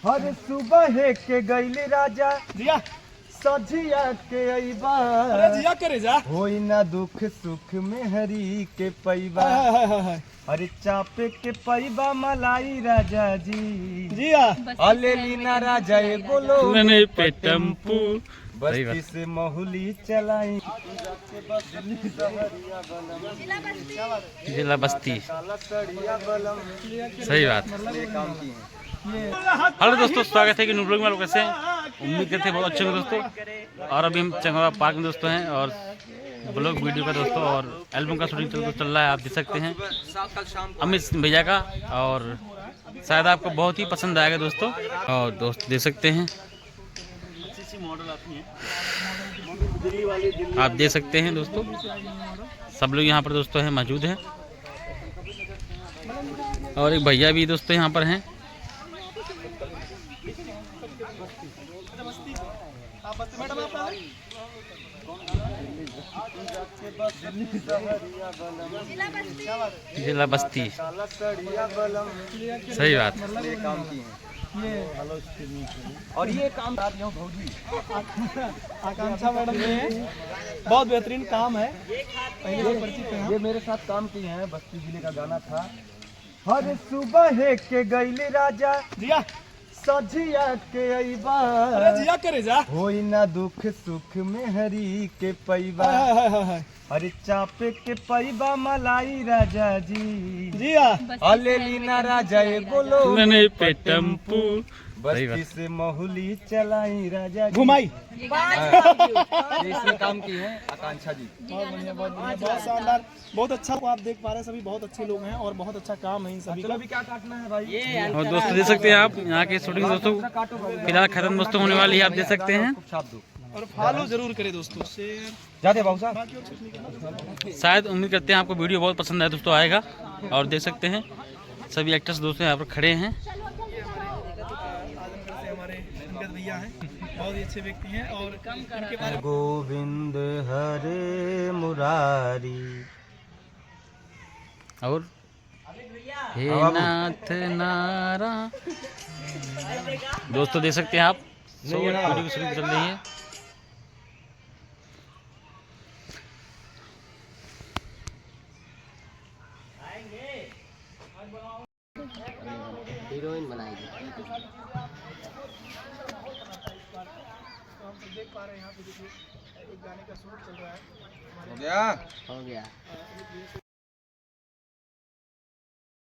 हर सुबह के गईले राजा जिया सजिया के अइबा अरे जिया करे जा होई ना दुख सुख में हरी के पैबा अरे चापे के पैबा मलाई राजा जी जिया अले लीना राजा ए बोलो मैंने पे टेम्पू बस्ती से महुली चलाई जिला बस्ती सड़िया बलम सही बात। ये काम की है। हेलो दोस्तों, स्वागत है कि न्यू ब्लॉग में। लोग कैसे हैं? उम्मीद करते हैं बहुत अच्छे होंगे दोस्तों। और अभी हम चंगवा पार्क में दोस्तों हैं और ब्लॉग वीडियो का दोस्तों और एल्बम का शूटिंग चल रहा है। आप देख सकते हैं अमित भैया का, और शायद आपको बहुत ही पसंद आएगा दोस्तों। और दोस्त देख सकते हैं, आप देख सकते हैं दोस्तों, सब लोग यहाँ पर दोस्तों हैं, मौजूद हैं। और एक भैया भी दोस्तों यहाँ पर हैं। जिला बस्ती सही बात। ये काम की है। और ये काम आकांक्षा मैडम ने बहुत बेहतरीन काम है। पहले परिचित हैं। ये मेरे साथ काम की हैं। बस्ती जिले का गाना था। हर सुबह के गईले राजा जिया सजिया के अइबा अरे जिया करे जा होई ना दुख सुख में हरी के पैबा अरे चापे के पैबा मलाई राजा जी जिया अले लीना राजा ए बोलो मैंने पे टेम्पू बस्ती से महुली चलाई राजा जी। घुमाई। ये इसमें काम की है आकांक्षा जी। बहुत बढ़िया, बहुत बढ़िया, बहुत शानदार, बहुत अच्छा। आप देख पा रहे हैं सभी बहुत अच्छे लोग हैं और बहुत अच्छा काम है इन सभी का। अभी क्या काटना है भाई? और दोस्तों देख सकते हैं आप यहाँ की शूटिंग दोस्तों फिलहाल खत्म दोस्तों होने वाली है। आप देख सकते हैं, छाप दो और फॉलो जरूर करें दोस्तों, शेयर जाते बाबू साहब। बाकी और कुछ नहीं करना। शायद उम्मीद करते हैं आपको वीडियो बहुत पसंद आया दोस्तों, आएगा। और देख सकते हैं सभी एक्टर्स दोस्तों यहाँ पर खड़े हैं। आजमगढ़ से हमारे अंगद भैया हैं, बहुत ही अच्छे व्यक्ति हैं। और इनके बारे में गोविंद हरे मुरारी और हे नाथ नारा दोस्तों देख सकते हैं आप, वीडियो की शूटिंग चल रही है। हीरोइन बनाएगी। हम सब देख पा रहे हैं यहाँ पे, देखिए एक गाने का शूट चल रहा है। हो गया। हो गया।